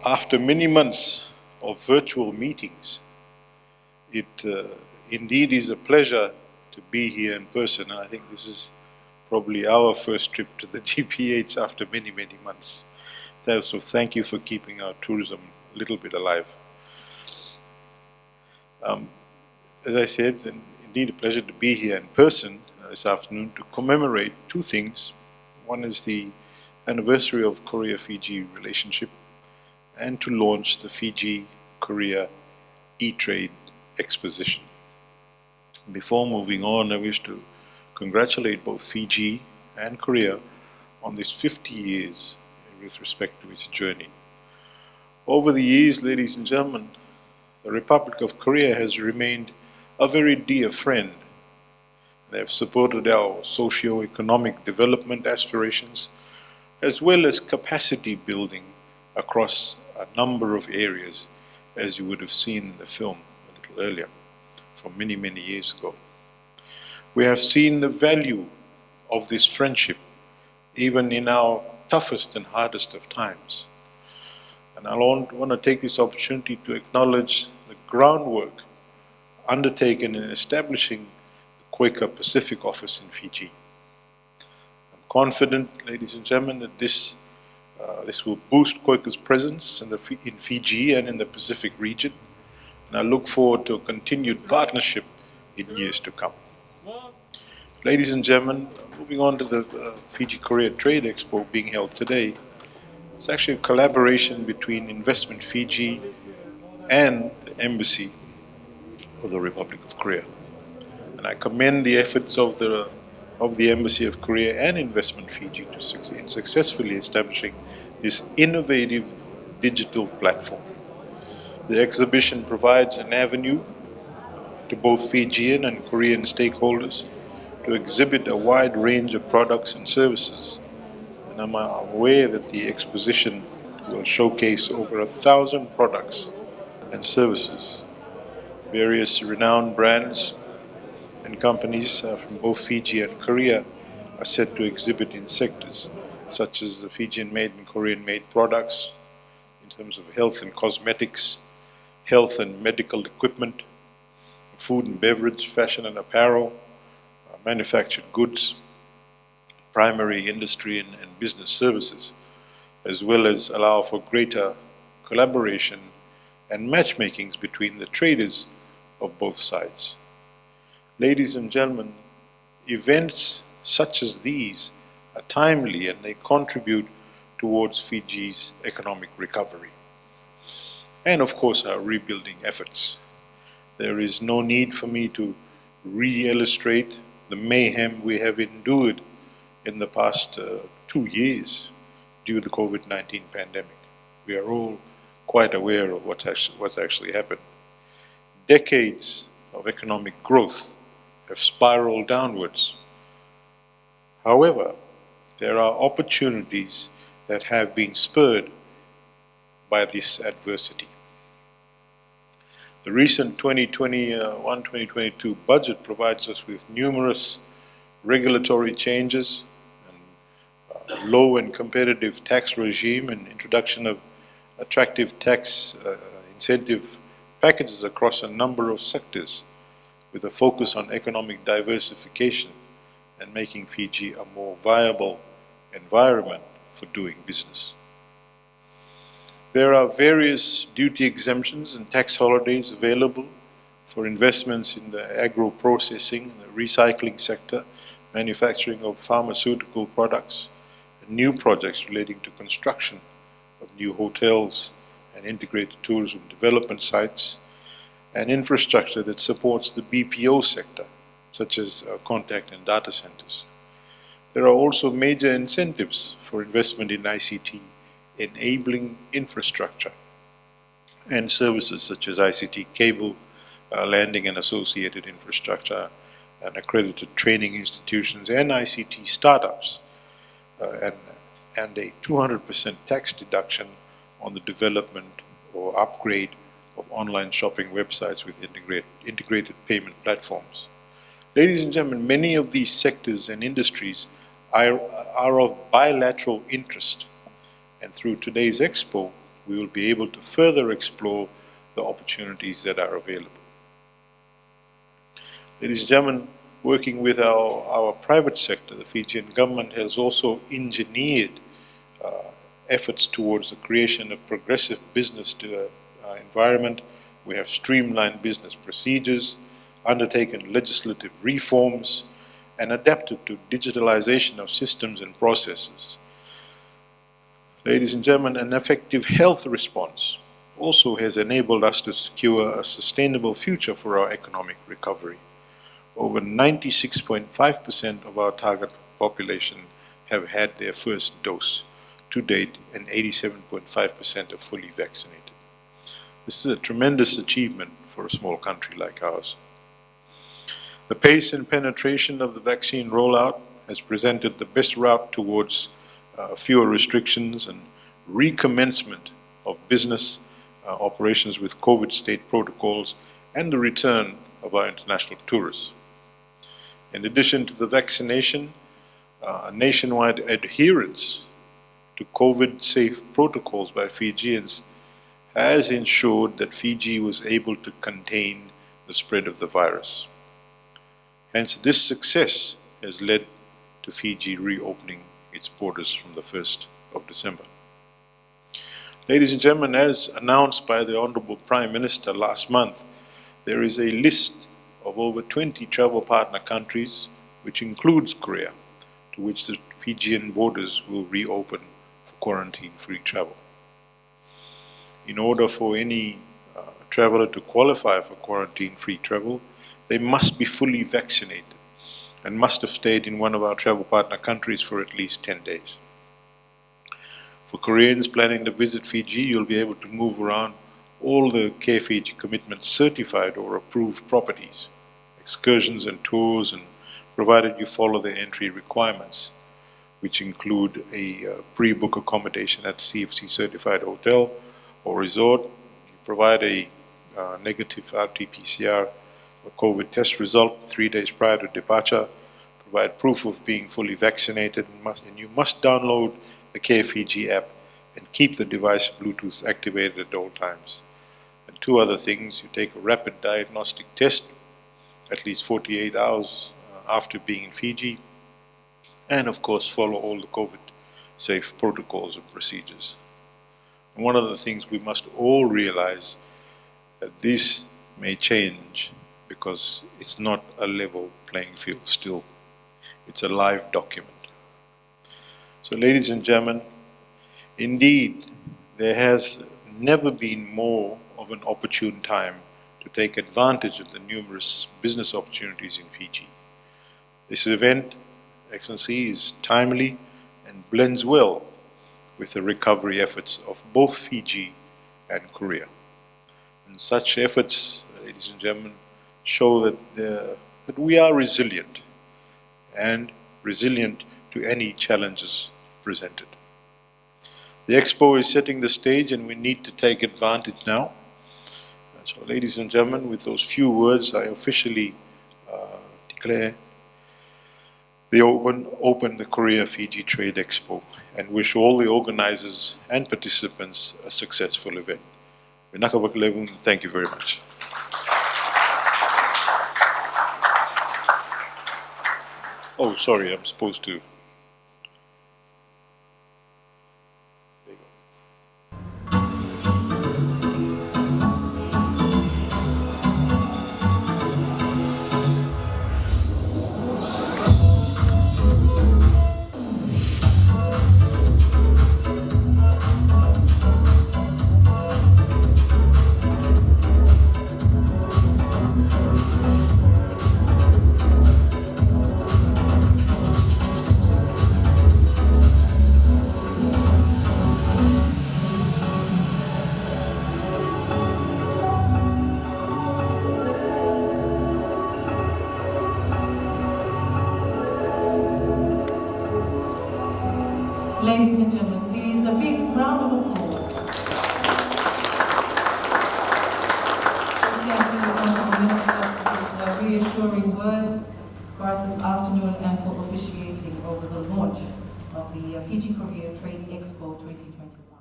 After many months of virtual meetings, it indeed is a pleasure to be here in person. And I think this is probably our first trip to the GPH after many, many months. So thank you for keeping our tourism a little bit alive. As I said, indeed a pleasure to be here in person this afternoon to commemorate two things. One is the anniversary of Korea-Fiji relationship, and to launch the Fiji-Korea Trade Exposition. Before moving on, I wish to congratulate both Fiji and Korea on this 50 years with respect to its journey. Over the years, ladies and gentlemen, the Republic of Korea has remained a very dear friend. They have supported our socio-economic development aspirations, as well as capacity building across a number of areas, as you would have seen in the film a little earlier, from many, many years ago. We have seen the value of this friendship even in our toughest and hardest of times. And I want to take this opportunity to acknowledge the groundwork undertaken in establishing the Quaker Pacific office in Fiji. I'm confident, ladies and gentlemen, that this will boost Quaker's presence in Fiji and in the Pacific region, and I look forward to a continued partnership in years to come. Ladies and gentlemen, moving on to the Fiji-Korea Trade Expo being held today, it's actually a collaboration between Investment Fiji and the Embassy of the Republic of Korea. And I commend the efforts of the Embassy of Korea and Investment Fiji in successfully establishing this innovative digital platform. The exhibition provides an avenue to both Fijian and Korean stakeholders to exhibit a wide range of products and services. And I'm aware that the exposition will showcase over 1,000 products and services. Various renowned brands and companies from both Fiji and Korea are set to exhibit in sectors such as the Fijian-made and Korean-made products, in terms of health and cosmetics, health and medical equipment, food and beverage, fashion and apparel, manufactured goods, primary industry and business services, as well as allow for greater collaboration and matchmakings between the traders of both sides. Ladies and gentlemen, events such as these are timely and they contribute towards Fiji's economic recovery and, of course, our rebuilding efforts. There is no need for me to re-illustrate the mayhem we have endured in the past 2 years due to the COVID-19 pandemic. We are all quite aware of what's actually happened. Decades of economic growth have spiraled downwards. However, there are opportunities that have been spurred by this adversity. The recent 2021-2022 budget provides us with numerous regulatory changes and low and competitive tax regime and introduction of attractive tax incentive packages across a number of sectors with a focus on economic diversification and making Fiji a more viable environment for doing business. There are various duty exemptions and tax holidays available for investments in the agro-processing, the recycling sector, manufacturing of pharmaceutical products, and new projects relating to construction of new hotels and integrated tourism development sites, and infrastructure that supports the BPO sector, such as contact and data centers. There are also major incentives for investment in ICT, enabling infrastructure and services such as ICT cable, landing and associated infrastructure, and accredited training institutions and ICT startups, and a 200% tax deduction on the development or upgrade of online shopping websites with integrated payment platforms. Ladies and gentlemen, many of these sectors and industries are of bilateral interest, and through today's expo, we will be able to further explore the opportunities that are available. Ladies and gentlemen, working with our private sector, the Fijian government has also engineered efforts towards the creation of progressive business environment. We have streamlined business procedures, undertaken legislative reforms, and adapted to digitalization of systems and processes. Ladies and gentlemen, an effective health response also has enabled us to secure a sustainable future for our economic recovery. Over 96.5% of our target population have had their first dose to date, and 87.5% are fully vaccinated. This is a tremendous achievement for a small country like ours. The pace and penetration of the vaccine rollout has presented the best route towards fewer restrictions and recommencement of business operations with COVID state protocols and the return of our international tourists. In addition to the vaccination, nationwide adherence to COVID-safe protocols by Fijians has ensured that Fiji was able to contain the spread of the virus. Hence, this success has led to Fiji reopening its borders from the 1st of December. Ladies and gentlemen, as announced by the Honorable Prime Minister last month, there is a list of over 20 travel partner countries, which includes Korea, to which the Fijian borders will reopen for quarantine-free travel. In order for any traveler to qualify for quarantine-free travel, they must be fully vaccinated and must have stayed in one of our travel partner countries for at least 10 days. For Koreans planning to visit Fiji, you'll be able to move around all the Care Fiji Commitment certified or approved properties, excursions and tours, and provided you follow the entry requirements, which include a pre-book accommodation at CFC certified hotel or resort. You provide a negative RT-PCR or COVID test result 3 days prior to departure, provide proof of being fully vaccinated, and you must download the Care Fiji app and keep the device Bluetooth activated at all times. And two other things: you take a rapid diagnostic test at least 48 hours after being in Fiji, and of course follow all the COVID-safe protocols and procedures. And one of the things we must all realize that this may change, because it's not a level playing field still. It's a live document. So ladies and gentlemen, indeed, there has never been more of an opportune time to take advantage of the numerous business opportunities in Fiji. This event, Excellency, is timely and blends well with the recovery efforts of both Fiji and Korea. And such efforts, ladies and gentlemen, show that we are resilient, and resilient to any challenges presented. The Expo is setting the stage, and we need to take advantage now. And so, ladies and gentlemen, with those few words, I officially declare open the Korea-Fiji Trade Expo, and wish all the organizers and participants a successful event. Thank you very much. Oh, sorry, I'm supposed to. There you go. Ladies and gentlemen, please, a big round of applause. Thank you, Honourable Minister, for his reassuring words for us this afternoon and for officiating over the launch of the Fiji-Korea Trade Expo 2021.